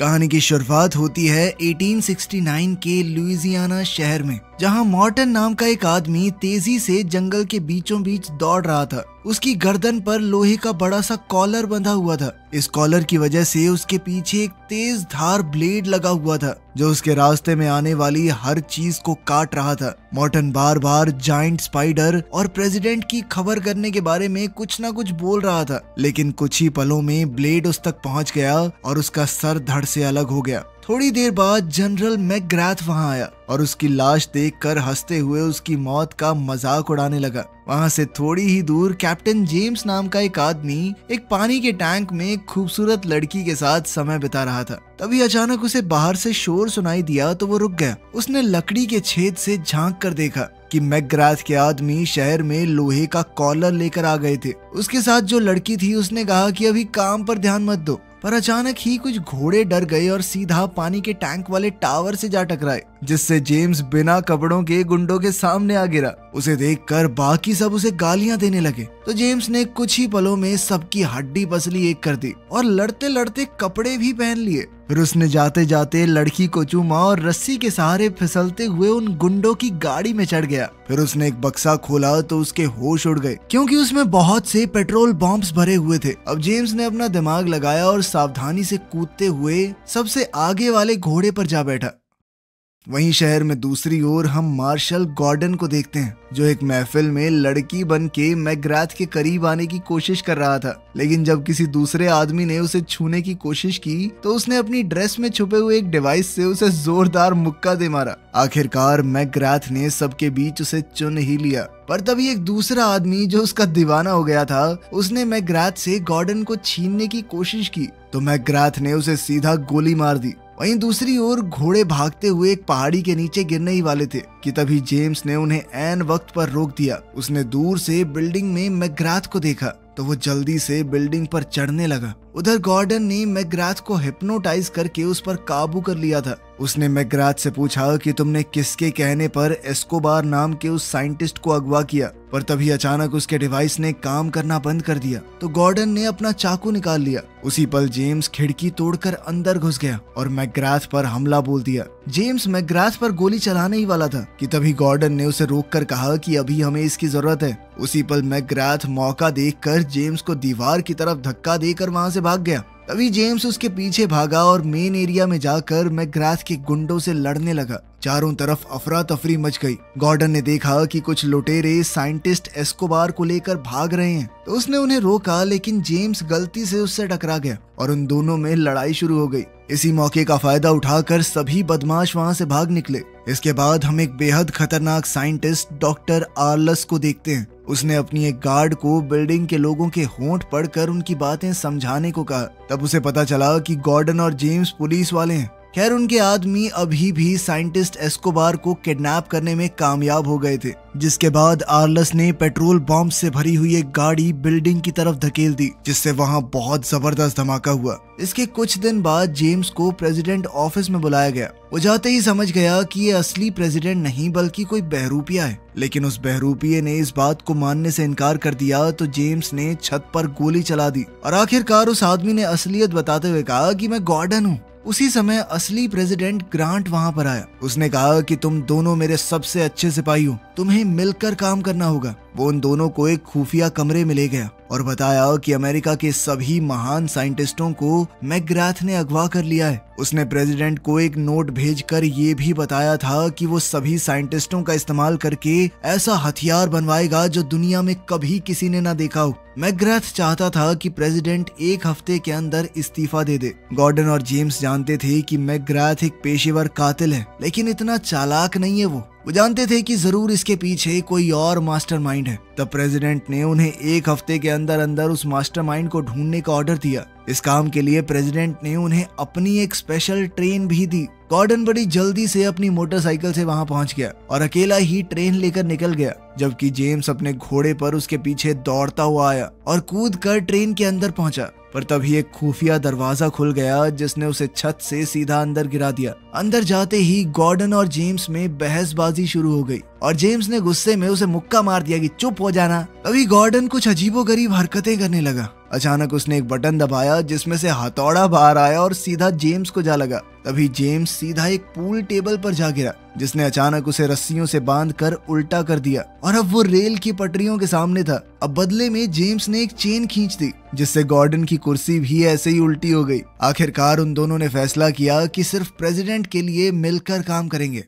कहानी की शुरुआत होती है 1869 के लुइसियाना शहर में, जहां मॉर्टन नाम का एक आदमी तेजी से जंगल के बीचों बीच दौड़ रहा था। उसकी गर्दन पर लोहे का बड़ा सा कॉलर बंधा हुआ था। इस कॉलर की वजह से उसके पीछे एक तेज धार ब्लेड लगा हुआ था जो उसके रास्ते में आने वाली हर चीज को काट रहा था। मॉर्टन बार बार जाइंट स्पाइडर और प्रेसिडेंट की खबर करने के बारे में कुछ ना कुछ बोल रहा था, लेकिन कुछ ही पलों में ब्लेड उस तक पहुंच गया और उसका सर धड़ से अलग हो गया। थोड़ी देर बाद जनरल मैकग्राथ वहां आया और उसकी लाश देखकर हंसते हुए उसकी मौत का मजाक उड़ाने लगा। वहां से थोड़ी ही दूर कैप्टन जेम्स नाम का एक आदमी एक पानी के टैंक में एक खूबसूरत लड़की के साथ समय बिता रहा था। तभी अचानक उसे बाहर से शोर सुनाई दिया तो वो रुक गया। उसने लकड़ी के छेद से झांक कर देखा कि मैकग्राथ के आदमी शहर में लोहे का कॉलर लेकर आ गए थे। उसके साथ जो लड़की थी उसने कहा कि अभी काम पर ध्यान मत दो, पर अचानक ही कुछ घोड़े डर गए और सीधा पानी के टैंक वाले टावर से जा टकराए, जिससे जेम्स बिना कपड़ों के गुंडों के सामने आ गिरा। उसे देखकर बाकी सब उसे गालियां देने लगे तो जेम्स ने कुछ ही पलों में सबकी हड्डी पसली एक कर दी और लड़ते लड़ते कपड़े भी पहन लिए। फिर उसने जाते जाते लड़की को चूमा और रस्सी के सहारे फिसलते हुए उन गुंडों की गाड़ी में चढ़ गया। फिर उसने एक बक्सा खोला तो उसके होश उड़ गए, क्योंकि उसमें बहुत से पेट्रोल बॉम्ब्स भरे हुए थे। अब जेम्स ने अपना दिमाग लगाया और सावधानी से कूदते हुए सबसे आगे वाले घोड़े पर जा बैठा। वहीं शहर में दूसरी ओर हम मार्शल गॉर्डन को देखते हैं, जो एक महफिल में लड़की बन के मैकग्राथ के करीब आने की कोशिश कर रहा था। लेकिन जब किसी दूसरे आदमी ने उसे छूने की कोशिश की तो उसने अपनी ड्रेस में छुपे हुए एक डिवाइस से उसे जोरदार मुक्का दे मारा। आखिरकार मैकग्राथ ने सबके बीच उसे चुन ही लिया। पर तभी एक दूसरा आदमी जो उसका दीवाना हो गया था, उसने मैकग्राथ से गॉर्डन को छीनने की कोशिश की तो मैकग्राथ ने उसे सीधा गोली मार दी। वहीं दूसरी ओर घोड़े भागते हुए एक पहाड़ी के नीचे गिरने ही वाले थे कि तभी जेम्स ने उन्हें ऐन वक्त पर रोक दिया। उसने दूर से बिल्डिंग में मैकग्राथ को देखा तो वो जल्दी से बिल्डिंग पर चढ़ने लगा। उधर गॉर्डन ने मैकग्राथ को हिप्नोटाइज करके उस पर काबू कर लिया था। उसने मैकग्राथ से पूछा कि तुमने किसके कहने पर एस्कोबार नाम के उस साइंटिस्ट को अगवा किया, पर तभी अचानक उसके डिवाइस ने काम करना बंद कर दिया तो गॉर्डन ने अपना चाकू निकाल लिया। उसी पल जेम्स खिड़की तोड़कर अंदर घुस गया और मैकग्राथ पर हमला बोल दिया। जेम्स मैकग्राथ पर गोली चलाने ही वाला था कि तभी गॉर्डन ने उसे रोककर कहा कि अभी हमें इसकी जरूरत है। उसी पल मैकग्राथ मौका देखकर जेम्स को दीवार की तरफ धक्का देकर वहां से भाग गया। तभी जेम्स उसके पीछे भागा और मेन एरिया में जाकर मैकग्राथ के गुंडों से लड़ने लगा। चारों तरफ अफरा तफरी मच गई। गॉर्डन ने देखा कि कुछ लुटेरे साइंटिस्ट एस्कोबार को लेकर भाग रहे हैं तो उसने उन्हें रोका, लेकिन जेम्स गलती से उससे टकरा गया और उन दोनों में लड़ाई शुरू हो गई। इसी मौके का फायदा उठाकर सभी बदमाश वहां से भाग निकले। इसके बाद हम एक बेहद खतरनाक साइंटिस्ट डॉक्टर आर्लस को देखते हैं। उसने अपनी एक गार्ड को बिल्डिंग के लोगों के होंठ पढ़कर उनकी बातें समझाने को कहा। तब उसे पता चला कि गॉर्डन और जेम्स पुलिस वाले हैं। खैर उनके आदमी अभी भी साइंटिस्ट एस्कोबार को किडनैप करने में कामयाब हो गए थे, जिसके बाद आर्लस ने पेट्रोल बॉम्ब से भरी हुई एक गाड़ी बिल्डिंग की तरफ धकेल दी, जिससे वहां बहुत जबरदस्त धमाका हुआ। इसके कुछ दिन बाद जेम्स को प्रेसिडेंट ऑफिस में बुलाया गया। वो जाते ही समझ गया कि ये असली प्रेसिडेंट नहीं बल्कि कोई बहरूपिया है, लेकिन उस बहरूपिये ने इस बात को मानने से इनकार कर दिया तो जेम्स ने छत पर गोली चला दी और आखिरकार उस आदमी ने असलियत बताते हुए कहा कि मैं गॉर्डन हूँ। उसी समय असली प्रेसिडेंट ग्रांट वहां पर आया। उसने कहा कि तुम दोनों मेरे सबसे अच्छे सिपाही हो, तुम्हें मिलकर काम करना होगा। वो उन दोनों को एक खुफिया कमरे में ले गया और बताया कि अमेरिका के सभी महान साइंटिस्टों को मैकग्राथ ने अगवा कर लिया है। उसने प्रेसिडेंट को एक नोट भेजकर ये भी बताया था कि वो सभी साइंटिस्टों का इस्तेमाल करके ऐसा हथियार बनवाएगा जो दुनिया में कभी किसी ने ना देखा हो। मैकग्राथ चाहता था कि प्रेसिडेंट एक हफ्ते के अंदर इस्तीफा दे दे। गॉर्डन और जेम्स जानते थे कि मैकग्राथ एक पेशेवर कातिल है, लेकिन इतना चालाक नहीं है। वो जानते थे कि जरूर इसके पीछे कोई और मास्टरमाइंड है। तब प्रेसिडेंट ने उन्हें एक हफ्ते के अंदर अंदर उस मास्टरमाइंड को ढूंढने का ऑर्डर दिया। इस काम के लिए प्रेसिडेंट ने उन्हें अपनी एक स्पेशल ट्रेन भी दी। गॉर्डन बड़ी जल्दी से अपनी मोटरसाइकिल से वहां पहुंच गया और अकेला ही ट्रेन लेकर निकल गया, जबकि जेम्स अपने घोड़े पर उसके पीछे दौड़ता हुआ आया और कूदकर ट्रेन के अंदर पहुंचा। पर तभी एक खुफिया दरवाजा खुल गया जिसने उसे छत से सीधा अंदर गिरा दिया। अंदर जाते ही गॉर्डन और जेम्स में बहसबाजी शुरू हो गई और जेम्स ने गुस्से में उसे मुक्का मार दिया कि चुप हो जाना। तभी गॉर्डन कुछ अजीबोगरीब हरकतें करने लगा। अचानक उसने एक बटन दबाया जिसमें से हथौड़ा बाहर आया और सीधा जेम्स को जा लगा। तभी जेम्स सीधा एक पूल टेबल पर जा गिरा जिसने अचानक उसे रस्सियों से बांध कर उल्टा कर दिया और अब वो रेल की पटरियों के सामने था। अब बदले में जेम्स ने एक चेन खींच दी जिससे गॉर्डन की कुर्सी भी ऐसे ही उल्टी हो गई। आखिरकार उन दोनों ने फैसला किया कि सिर्फ प्रेसिडेंट के लिए मिलकर काम करेंगे।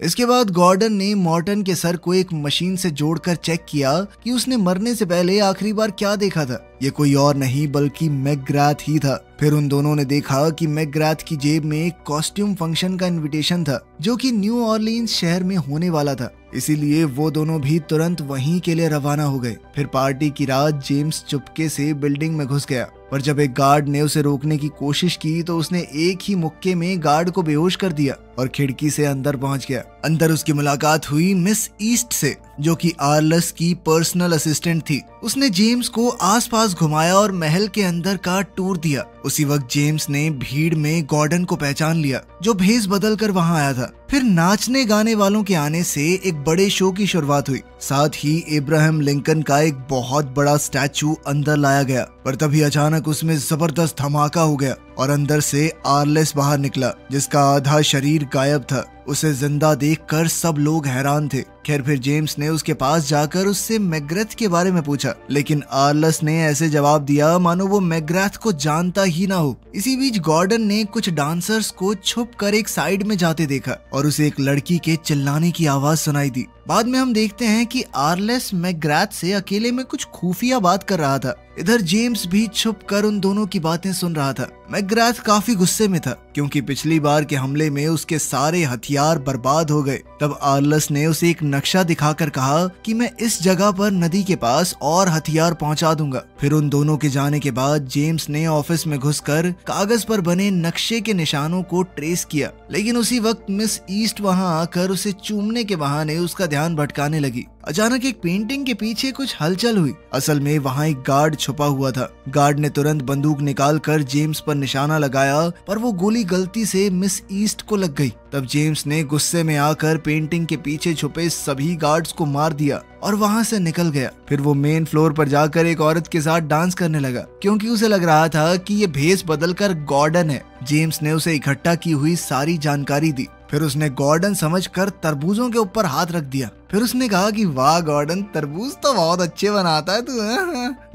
इसके बाद गॉर्डन ने मॉर्टन के सर को एक मशीन से जोड़कर चेक किया कि उसने मरने से पहले आखिरी बार क्या देखा था। ये कोई और नहीं बल्कि मैकग्राथ ही था। फिर उन दोनों ने देखा कि मैकग्राथ की जेब में एक कॉस्ट्यूम फंक्शन का इनविटेशन था जो कि न्यू ऑरलीन्स शहर में होने वाला था। इसीलिए वो दोनों भी तुरंत वहीं के लिए रवाना हो गए। फिर पार्टी की रात जेम्स चुपके से बिल्डिंग में घुस गया, पर जब एक गार्ड ने उसे रोकने की कोशिश की तो उसने एक ही मुक्के में गार्ड को बेहोश कर दिया और खिड़की से अंदर पहुंच गया। अंदर उसकी मुलाकात हुई मिस ईस्ट से जो कि आर्लस की पर्सनल असिस्टेंट थी। उसने जेम्स को आसपास घुमाया और महल के अंदर का टूर दिया। उसी वक्त जेम्स ने भीड़ में गॉर्डन को पहचान लिया जो भेस बदल कर वहां आया था। फिर नाचने गाने वालों के आने से एक बड़े शो की शुरुआत हुई। साथ ही इब्राहिम लिंकन का एक बहुत बड़ा स्टैचू अंदर लाया गया, पर तभी अचानक उसमें जबरदस्त धमाका हो गया और अंदर से आर्लेस बाहर निकला जिसका आधा शरीर गायब था। उसे जिंदा देखकर सब लोग हैरान थे। खैर फिर जेम्स ने उसके पास जाकर उससे मैकग्राथ के बारे में पूछा, लेकिन आर्लस ने ऐसे जवाब दिया मानो वो मैकग्राथ को जानता ही ना हो। इसी बीच गॉर्डन ने कुछ डांसर्स को छुप कर एक साइड में जाते देखा और उसे एक लड़की के चिल्लाने की आवाज सुनाई दी। बाद में हम देखते हैं कि आर्लेस मैकग्राथ से अकेले में कुछ खुफिया बात कर रहा था। इधर जेम्स भी छुप कर उन दोनों की बातें सुन रहा था। मैकग्राथ काफी गुस्से में था क्योंकि पिछली बार के हमले में उसके सारे हथियार बर्बाद हो गए। तब आर्लस ने उसे एक नक्शा दिखाकर कहा कि मैं इस जगह पर नदी के पास और हथियार पहुंचा दूंगा। फिर उन दोनों के जाने के बाद जेम्स ने ऑफिस में घुसकर कागज पर बने नक्शे के निशानों को ट्रेस किया, लेकिन उसी वक्त मिस ईस्ट वहां आकर उसे चूमने के बहाने उसका ध्यान भटकाने लगी। अचानक एक पेंटिंग के पीछे कुछ हलचल हुई। असल में वहां एक गार्ड छुपा हुआ था। गार्ड ने तुरंत बंदूक निकालकर जेम्स पर निशाना लगाया, पर वो गोली गलती से मिस ईस्ट को लग गई। तब जेम्स ने गुस्से में आकर पेंटिंग के पीछे छुपे सभी गार्ड्स को मार दिया और वहां से निकल गया। फिर वो मेन फ्लोर पर जाकर एक औरत के साथ डांस करने लगा क्योंकि उसे लग रहा था कि ये भेस बदलकर गॉर्डन है। जेम्स ने उसे इकट्ठा की हुई सारी जानकारी दी। फिर उसने गॉर्डन समझकर तरबूजों के ऊपर हाथ रख दिया। फिर उसने कहा कि वाह गॉर्डन, तरबूज तो बहुत अच्छे बनाता है तू।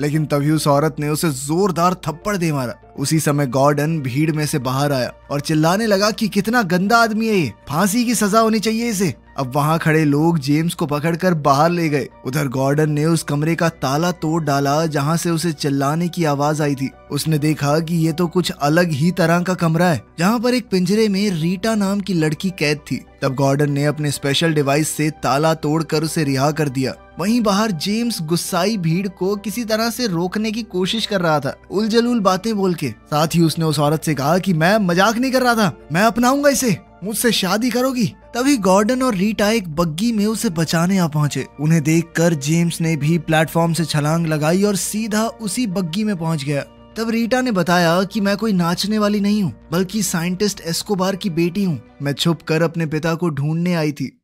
लेकिन तभी उस औरत ने उसे जोरदार थप्पड़ दे मारा। उसी समय गॉर्डन भीड़ में से बाहर आया और चिल्लाने लगा कि कितना गंदा आदमी है ये, फांसी की सजा होनी चाहिए इसे। अब वहां खड़े लोग जेम्स को पकड़कर बाहर ले गए। उधर गॉर्डन ने उस कमरे का ताला तोड़ डाला जहां से उसे चिल्लाने की आवाज आई थी। उसने देखा कि ये तो कुछ अलग ही तरह का कमरा है जहां पर एक पिंजरे में रीटा नाम की लड़की कैद थी। तब गॉर्डन ने अपने स्पेशल डिवाइस से ताला तोड़कर उसे रिहा कर दिया। वहीं बाहर जेम्स गुस्साई भीड़ को किसी तरह से रोकने की कोशिश कर रहा था, उलझुल बातें बोल के। साथ ही उसने उस औरत से कहा कि मैं मजाक नहीं कर रहा था, मैं अपनाऊंगा इसे, मुझसे शादी करोगी। तभी गॉर्डन और रीटा एक बग्गी में उसे बचाने आ पहुंचे। उन्हें देखकर जेम्स ने भी प्लेटफॉर्म से छलांग लगाई और सीधा उसी बग्गी में पहुंच गया। तब रीटा ने बताया कि मैं कोई नाचने वाली नहीं हूँ बल्कि साइंटिस्ट एस्कोबार की बेटी हूँ। मैं छुप कर अपने पिता को ढूंढने आई थी।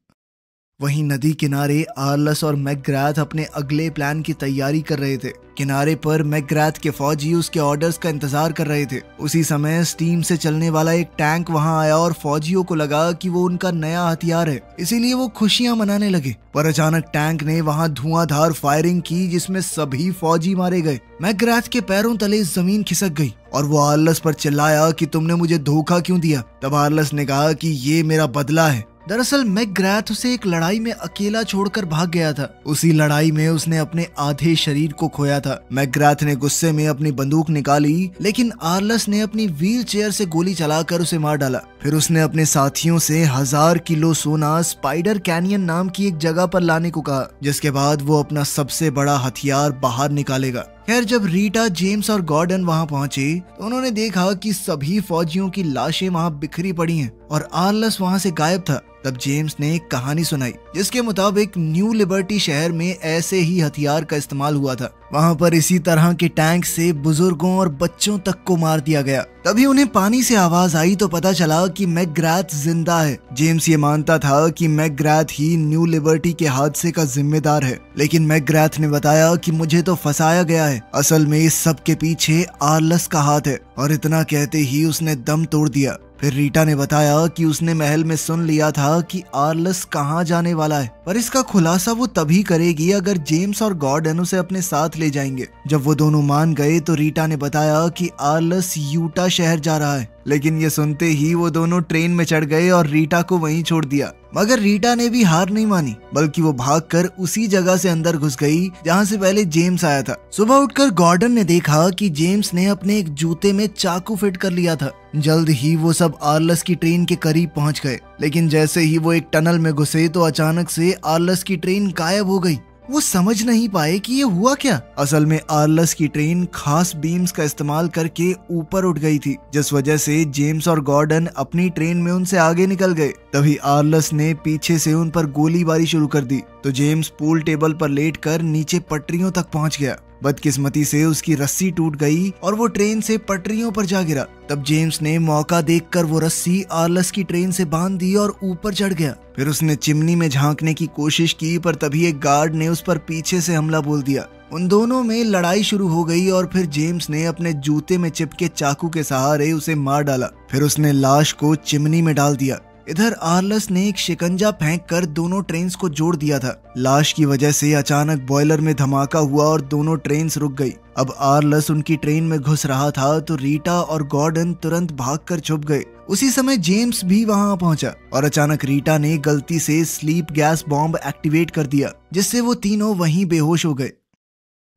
वहीं नदी किनारे आर्लस और मैकग्राथ अपने अगले प्लान की तैयारी कर रहे थे। किनारे पर मैकग्राथ के फौजी उसके ऑर्डर्स का इंतजार कर रहे थे। उसी समय स्टीम से चलने वाला एक टैंक वहां आया और फौजियों को लगा कि वो उनका नया हथियार है, इसीलिए वो खुशियां मनाने लगे। पर अचानक टैंक ने वहां धुआंधार फायरिंग की जिसमें सभी फौजी मारे गए। मैकग्राथ के पैरों तले जमीन खिसक गई और वो आर्लस पर चिल्लाया कि तुमने मुझे धोखा क्यों दिया। तब आर्लस ने कहा कि ये मेरा बदला है। दरअसल मैकग्राथ उसे एक लड़ाई में अकेला छोड़कर भाग गया था। उसी लड़ाई में उसने अपने आधे शरीर को खोया था। मैकग्राथ ने गुस्से में अपनी बंदूक निकाली, लेकिन आर्लस ने अपनी व्हील चेयर से गोली चलाकर उसे मार डाला। फिर उसने अपने साथियों से 1000 किलो सोना स्पाइडर कैनियन नाम की एक जगह पर लाने को कहा, जिसके बाद वो अपना सबसे बड़ा हथियार बाहर निकालेगा। खैर जब रीटा, जेम्स और गॉर्डन वहां पहुंचे तो उन्होंने देखा कि सभी फौजियों की लाशें वहां बिखरी पड़ी हैं और आर्लस वहां से गायब था। तब जेम्स ने एक कहानी सुनाई जिसके मुताबिक न्यू लिबर्टी शहर में ऐसे ही हथियार का इस्तेमाल हुआ था। वहाँ पर इसी तरह के टैंक से बुजुर्गों और बच्चों तक को मार दिया गया। तभी उन्हें पानी से आवाज आई तो पता चला कि मैकग्राथ जिंदा है। जेम्स ये मानता था कि मैकग्राथ ही न्यू लिबर्टी के हादसे का जिम्मेदार है, लेकिन मैकग्राथ ने बताया कि मुझे तो फंसाया गया है, असल में इस सब के पीछे आर्लस का हाथ है। और इतना कहते ही उसने दम तोड़ दिया। फिर रीटा ने बताया कि उसने महल में सुन लिया था कि आर्लस कहाँ जाने वाला है, पर इसका खुलासा वो तभी करेगी अगर जेम्स और गॉर्डन उसे अपने साथ ले जाएंगे। जब वो दोनों मान गए तो रीटा ने बताया कि आर्लस यूटा शहर जा रहा है, लेकिन ये सुनते ही वो दोनों ट्रेन में चढ़ गए और रीटा को वहीं छोड़ दिया। मगर रीटा ने भी हार नहीं मानी, बल्कि वो भागकर उसी जगह से अंदर घुस गई जहाँ से पहले जेम्स आया था। सुबह उठकर गॉर्डन ने देखा कि जेम्स ने अपने एक जूते में चाकू फिट कर लिया था। जल्द ही वो सब आर्लस की ट्रेन के करीब पहुंच गए, लेकिन जैसे ही वो एक टनल में घुसे तो अचानक से आर्लस की ट्रेन गायब हो गई। वो समझ नहीं पाए कि ये हुआ क्या। असल में आर्लस की ट्रेन खास बीम्स का इस्तेमाल करके ऊपर उठ गई थी, जिस वजह से जेम्स और गॉर्डन अपनी ट्रेन में उनसे आगे निकल गए। तभी आर्लस ने पीछे से उन पर गोलीबारी शुरू कर दी तो जेम्स पूल टेबल पर लेटकर नीचे पटरियों तक पहुंच गया। बदकिस्मती से उसकी रस्सी टूट गई और वो ट्रेन से पटरियों पर जा गिरा। तब जेम्स ने मौका देखकर वो रस्सी आर्लस की ट्रेन से बांध दी और ऊपर चढ़ गया। फिर उसने चिमनी में झांकने की कोशिश की, पर तभी एक गार्ड ने उस पर पीछे से हमला बोल दिया। उन दोनों में लड़ाई शुरू हो गई और फिर जेम्स ने अपने जूते में चिपके चाकू के सहारे उसे मार डाला। फिर उसने लाश को चिमनी में डाल दिया। इधर आर्लस ने एक शिकंजा फेंककर दोनों ट्रेन्स को जोड़ दिया था। लाश की वजह से अचानक बॉयलर में धमाका हुआ और दोनों ट्रेन्स रुक गई। अब आर्लस उनकी ट्रेन में घुस रहा था तो रीटा और गॉर्डन तुरंत भागकर छुप गए। उसी समय जेम्स भी वहां पहुंचा और अचानक रीटा ने गलती से स्लीप गैस बॉम्ब एक्टिवेट कर दिया, जिससे वो तीनों वहीं बेहोश हो गए।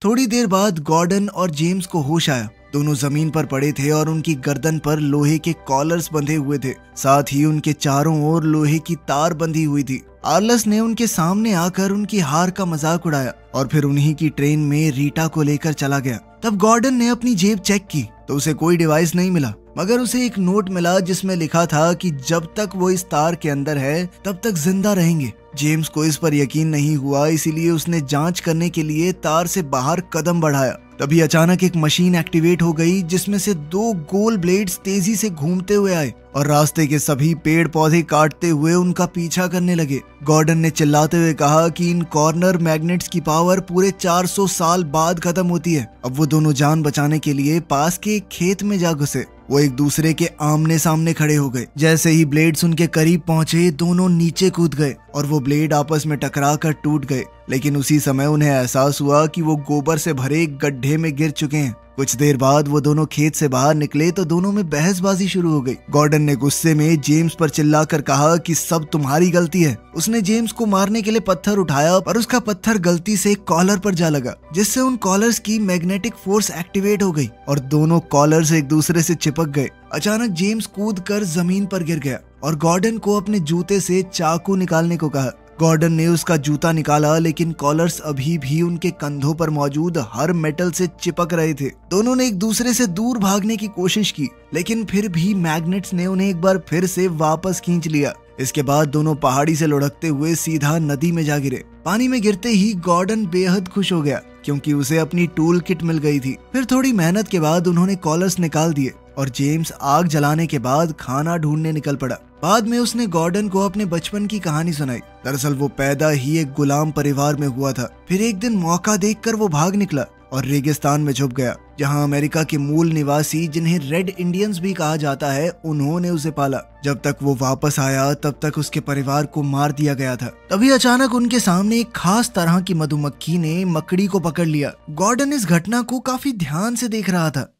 थोड़ी देर बाद गॉर्डन और जेम्स को होश आया। दोनों जमीन पर पड़े थे और उनकी गर्दन पर लोहे के कॉलर्स बंधे हुए थे, साथ ही उनके चारों ओर लोहे की तार बंधी हुई थी। आर्लस ने उनके सामने आकर उनकी हार का मजाक उड़ाया और फिर उन्हीं की ट्रेन में रीटा को लेकर चला गया। तब गॉर्डन ने अपनी जेब चेक की तो उसे कोई डिवाइस नहीं मिला, मगर उसे एक नोट मिला जिसमें लिखा था कि जब तक वो इस तार के अंदर है तब तक जिंदा रहेंगे। जेम्स को इस पर यकीन नहीं हुआ, इसीलिए उसने जांच करने के लिए तार से बाहर कदम बढ़ाया। तभी अचानक एक मशीन एक्टिवेट हो गई जिसमें से 2 गोल ब्लेड्स तेजी से घूमते हुए आए और रास्ते के सभी पेड़ पौधे काटते हुए उनका पीछा करने लगे। गॉर्डन ने चिल्लाते हुए कहा कि इन कॉर्नर मैग्नेट्स की पावर पूरे 400 साल बाद खत्म होती है। अब वो दोनों जान बचाने के लिए पास के एक खेत में जा घुसे। वो एक दूसरे के आमने सामने खड़े हो गए। जैसे ही ब्लेड्स उनके करीब पहुंचे दोनों नीचे कूद गए और वो ब्लेड आपस में टकराकर टूट गए। लेकिन उसी समय उन्हें एहसास हुआ कि वो गोबर से भरे एक गड्ढे में गिर चुके हैं। कुछ देर बाद वो दोनों खेत से बाहर निकले तो दोनों में बहसबाजी शुरू हो गई। गॉर्डन ने गुस्से में जेम्स पर चिल्लाकर कहा कि सब तुम्हारी गलती है। उसने जेम्स को मारने के लिए पत्थर उठाया पर उसका पत्थर गलती से कॉलर पर जा लगा, जिससे उन कॉलर्स की मैग्नेटिक फोर्स एक्टिवेट हो गई और दोनों कॉलर्स एक दूसरे से चिपक गए। अचानक जेम्स कूदकर जमीन पर गिर गया और गॉर्डन को अपने जूते से चाकू निकालने को कहा। गॉर्डन ने उसका जूता निकाला, लेकिन कॉलर्स अभी भी उनके कंधों पर मौजूद हर मेटल से चिपक रहे थे। दोनों ने एक दूसरे से दूर भागने की कोशिश की, लेकिन फिर भी मैग्नेट्स ने उन्हें एक बार फिर से वापस खींच लिया। इसके बाद दोनों पहाड़ी से लुढ़कते हुए सीधा नदी में जा गिरे। पानी में गिरते ही गॉर्डन बेहद खुश हो गया क्योंकि उसे अपनी टूल किट मिल गई थी। फिर थोड़ी मेहनत के बाद उन्होंने कॉलर्स निकाल दिए और जेम्स आग जलाने के बाद खाना ढूंढने निकल पड़ा। बाद में उसने गॉर्डन को अपने बचपन की कहानी सुनाई। दरअसल वो पैदा ही एक गुलाम परिवार में हुआ था। फिर एक दिन मौका देखकर वो भाग निकला और रेगिस्तान में छुप गया, जहां अमेरिका के मूल निवासी, जिन्हें रेड इंडियंस भी कहा जाता है, उन्होंने उसे पाला। जब तक वो वापस आया तब तक उसके परिवार को मार दिया गया था। तभी अचानक उनके सामने एक खास तरह की मधुमक्खी ने मकड़ी को पकड़ लिया। गॉर्डन इस घटना को काफी ध्यान से देख रहा था।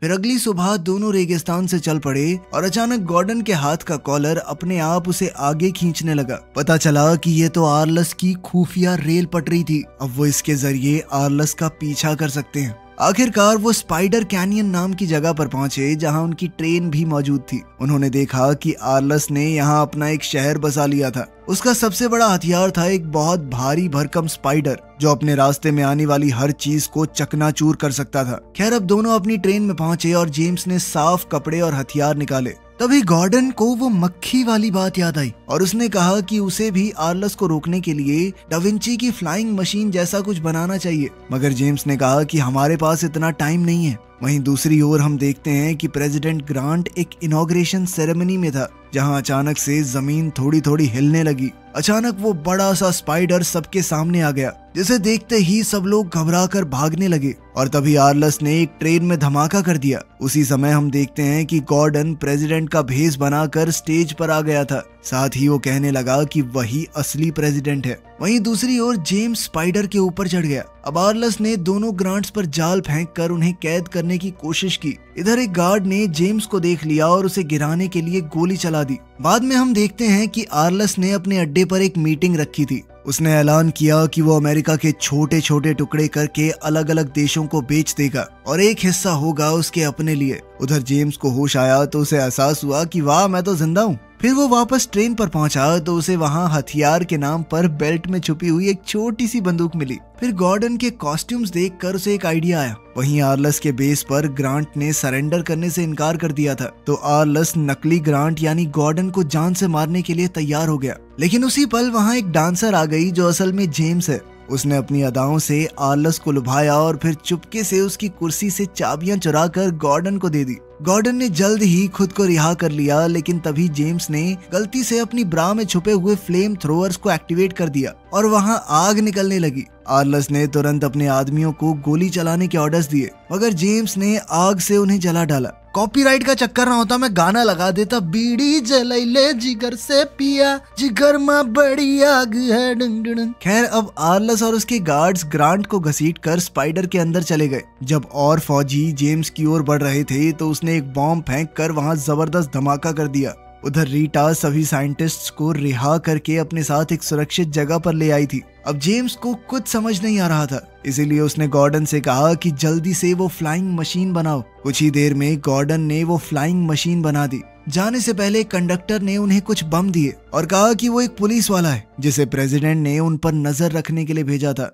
फिर अगली सुबह दोनों रेगिस्तान से चल पड़े और अचानक गॉर्डन के हाथ का कॉलर अपने आप उसे आगे खींचने लगा। पता चला कि ये तो आर्लस की खुफिया रेल पटरी थी। अब वो इसके जरिए आर्लस का पीछा कर सकते हैं। आखिरकार वो स्पाइडर कैनियन नाम की जगह पर पहुंचे जहां उनकी ट्रेन भी मौजूद थी। उन्होंने देखा कि आर्लस ने यहां अपना एक शहर बसा लिया था। उसका सबसे बड़ा हथियार था एक बहुत भारी भरकम स्पाइडर, जो अपने रास्ते में आने वाली हर चीज को चकनाचूर कर सकता था। खैर अब दोनों अपनी ट्रेन में पहुंचे और जेम्स ने साफ कपड़े और हथियार निकाले। तभी गॉर्डन को वो मक्खी वाली बात याद आई और उसने कहा कि उसे भी आर्लस को रोकने के लिए डाविंची की फ्लाइंग मशीन जैसा कुछ बनाना चाहिए, मगर जेम्स ने कहा कि हमारे पास इतना टाइम नहीं है। वहीं दूसरी ओर हम देखते हैं कि प्रेसिडेंट ग्रांट एक इनॉग्रेशन सेरेमनी में था, जहां अचानक से जमीन थोड़ी थोड़ी हिलने लगी। अचानक वो बड़ा सा स्पाइडर सबके सामने आ गया, जिसे देखते ही सब लोग घबराकर भागने लगे और तभी आर्लस ने एक ट्रेन में धमाका कर दिया। उसी समय हम देखते हैं कि गॉर्डन प्रेसिडेंट का भेष बनाकर स्टेज पर आ गया था, साथ ही वो कहने लगा कि वही असली प्रेसिडेंट है। वहीं दूसरी ओर जेम्स स्पाइडर के ऊपर चढ़ गया। अब आर्लस ने दोनों ग्रांट्स पर जाल फेंककर उन्हें कैद करने की कोशिश की। इधर एक गार्ड ने जेम्स को देख लिया और उसे गिराने के लिए गोली चला दी। बाद में हम देखते हैं कि आर्लस ने अपने अड्डे पर एक मीटिंग रखी थी। उसने ऐलान किया कि वो अमेरिका के छोटे छोटे टुकड़े करके अलग अलग देशों को बेच देगा और एक हिस्सा होगा उसके अपने लिए। उधर जेम्स को होश आया तो उसे एहसास हुआ कि वाह, मैं तो जिंदा हूँ। फिर वो वापस ट्रेन पर पहुंचा तो उसे वहां हथियार के नाम पर बेल्ट में छुपी हुई एक छोटी सी बंदूक मिली। फिर गॉर्डन के कॉस्ट्यूम्स देखकर उसे एक आइडिया आया। वहीं आर्लस के बेस पर ग्रांट ने सरेंडर करने से इनकार कर दिया था, तो आर्लस नकली ग्रांट यानी गॉर्डन को जान से मारने के लिए तैयार हो गया। लेकिन उसी पल वहां एक डांसर आ गई जो असल में जेम्स है। उसने अपनी अदाओं से आर्लस को लुभाया और फिर चुपके से उसकी कुर्सी से चाबियां चुराकर गॉर्डन को दे दी। गॉर्डन ने जल्द ही खुद को रिहा कर लिया, लेकिन तभी जेम्स ने गलती से अपनी ब्रा में छुपे हुए फ्लेम थ्रोअर्स को एक्टिवेट कर दिया और वहां आग निकलने लगी। आर्लस ने तुरंत अपने आदमियों को गोली चलाने के ऑर्डर्स दिए, मगर जेम्स ने आग से उन्हें जला डाला। कॉपीराइट का चक्कर ना होता मैं गाना लगा देता, बीड़ी जलैले जिगर से पिया, जिगर में बड़ी आग है डंग डंग। खैर, अब आर्लस और उसके गार्ड्स ग्रांट को घसीटकर स्पाइडर के अंदर चले गए। जब और फौजी जेम्स की ओर बढ़ रहे थे तो उसने एक बॉम्ब फेंक कर वहां जबरदस्त धमाका कर दिया। उधर रीटा सभी साइंटिस्ट्स को रिहा करके अपने साथ एक सुरक्षित जगह पर ले आई थी। अब जेम्स को कुछ समझ नहीं आ रहा था, इसीलिए उसने गॉर्डन से कहा कि जल्दी से वो फ्लाइंग मशीन बनाओ। कुछ ही देर में गॉर्डन ने वो फ्लाइंग मशीन बना दी। जाने से पहले कंडक्टर ने उन्हें कुछ बम दिए और कहा कि वो एक पुलिस वाला है जिसे प्रेसिडेंट ने उन पर नजर रखने के लिए भेजा था।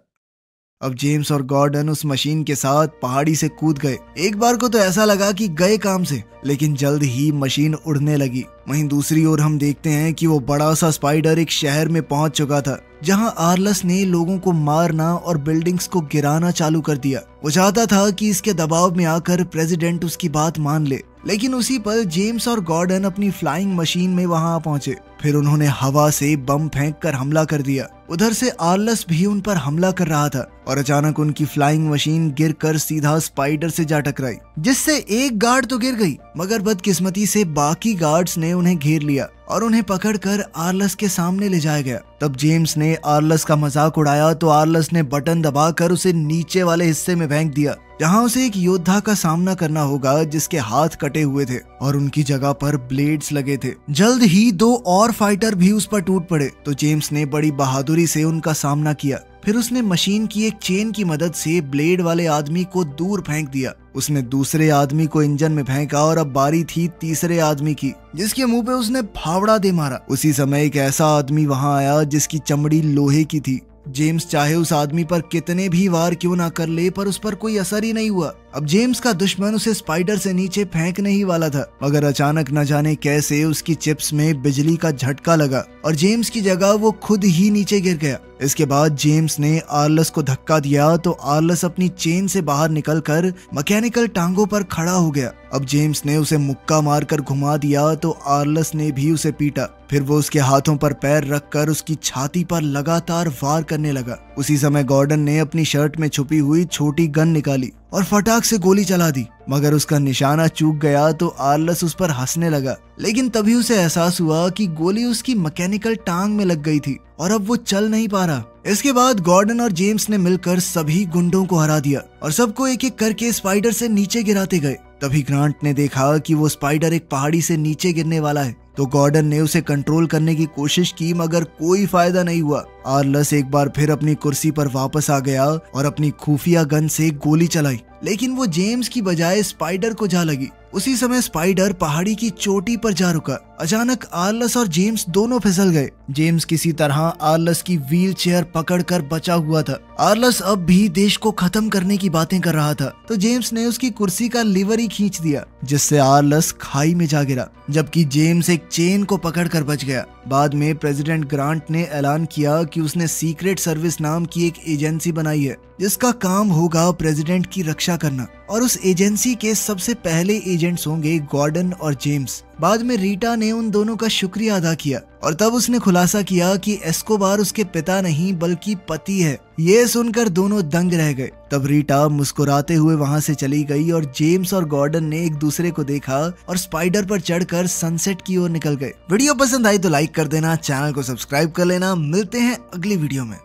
अब जेम्स और गॉर्डन उस मशीन के साथ पहाड़ी से कूद गए। एक बार को तो ऐसा लगा कि गए काम से, लेकिन जल्द ही मशीन उड़ने लगी। वहीं दूसरी ओर हम देखते हैं कि वो बड़ा सा स्पाइडर एक शहर में पहुंच चुका था, जहां आर्लस ने लोगों को मारना और बिल्डिंग्स को गिराना चालू कर दिया। वो चाहता था कि इसके दबाव में आकर प्रेसिडेंट उसकी बात मान ले, लेकिन उसी पल जेम्स और गॉर्डन अपनी फ्लाइंग मशीन में वहां पहुंचे। फिर उन्होंने हवा से बम फेंक कर हमला कर दिया। उधर से आर्लस भी उन पर हमला कर रहा था और अचानक उनकी फ्लाइंग मशीन गिरकर सीधा स्पाइडर से जा टकराई, जिससे एक गार्ड तो गिर गई, मगर बदकिस्मती से बाकी गार्ड्स ने उन्हें घेर लिया और उन्हें पकड़कर आर्लस के सामने ले जाया गया। तब जेम्स ने आर्लस का मजाक उड़ाया तो आर्लस ने बटन दबाकर उसे नीचे वाले हिस्से में फेंक दिया, जहां उसे एक योद्धा का सामना करना होगा जिसके हाथ कटे हुए थे और उनकी जगह पर ब्लेड्स लगे थे। जल्द ही 2 और फाइटर भी उस पर टूट पड़े, तो जेम्स ने बड़ी बहादुरी से उनका सामना किया। फिर उसने मशीन की एक चेन की मदद से ब्लेड वाले आदमी को दूर फेंक दिया। उसने दूसरे आदमी को इंजन में फेंका और अब बारी थी तीसरे आदमी की, जिसके मुंह पे उसने फावड़ा दे मारा। उसी समय एक ऐसा आदमी वहां आया जिसकी चमड़ी लोहे की थी। जेम्स चाहे उस आदमी पर कितने भी वार क्यों ना कर ले, पर उस पर कोई असर ही नहीं हुआ। अब जेम्स का दुश्मन उसे स्पाइडर से नीचे फेंकने ही वाला था, मगर अचानक न जाने कैसे उसकी चिप्स में बिजली का झटका लगा और जेम्स की जगह वो खुद ही नीचे गिर गया। इसके बाद जेम्स ने आर्लस को धक्का दिया तो आर्लस अपनी चेन से बाहर निकलकर मैकेनिकल टांगों पर खड़ा हो गया। अब जेम्स ने उसे मुक्का मारकर घुमा दिया तो आर्लस ने भी उसे पीटा। फिर वो उसके हाथों पर पैर रखकर उसकी छाती पर लगातार वार करने लगा। उसी समय गॉर्डन ने अपनी शर्ट में छुपी हुई छोटी गन निकाली और फटाक से गोली चला दी, मगर उसका निशाना चूक गया तो आर्लस उस पर हंसने लगा। लेकिन तभी उसे एहसास हुआ कि गोली उसकी मैकेनिकल टांग में लग गई थी और अब वो चल नहीं पा रहा। इसके बाद गॉर्डन और जेम्स ने मिलकर सभी गुंडों को हरा दिया और सबको एक एक करके स्पाइडर से नीचे गिराते गए। तभी ग्रांट ने देखा कि वो स्पाइडर एक पहाड़ी से नीचे गिरने वाला है, तो गॉर्डन ने उसे कंट्रोल करने की कोशिश की मगर कोई फायदा नहीं हुआ। आर्लस एक बार फिर अपनी कुर्सी पर वापस आ गया और अपनी खुफिया गन से गोली चलाई, लेकिन वो जेम्स की बजाय स्पाइडर को जा लगी। उसी समय स्पाइडर पहाड़ी की चोटी पर जा रुका। अचानक आर्लस और जेम्स दोनों फिसल गए। जेम्स किसी तरह आर्लस की व्हील चेयर पकड़कर बचा हुआ था। आर्लस अब भी देश को खत्म करने की बातें कर रहा था, तो जेम्स ने उसकी कुर्सी का लीवर ही खींच दिया, जिससे आर्लस खाई में जा गिरा, जबकि जेम्स एक चेन को पकड़कर बच गया। बाद में प्रेसिडेंट ग्रांट ने ऐलान किया कि उसने सीक्रेट सर्विस नाम की एक एजेंसी बनाई है जिसका काम होगा प्रेसिडेंट की रक्षा करना, और उस एजेंसी के सबसे पहले एजेंट्स होंगे गॉर्डन और जेम्स। बाद में रीटा ने उन दोनों का शुक्रिया अदा किया और तब उसने खुलासा किया कि एस्कोबार उसके पिता नहीं बल्कि पति है। ये सुनकर दोनों दंग रह गए। तब रीटा मुस्कुराते हुए वहां से चली गई और जेम्स और गॉर्डन ने एक दूसरे को देखा और स्पाइडर पर चढ़कर सनसेट की ओर निकल गए। वीडियो पसंद आई तो लाइक कर देना, चैनल को सब्सक्राइब कर लेना। मिलते हैं अगली वीडियो में।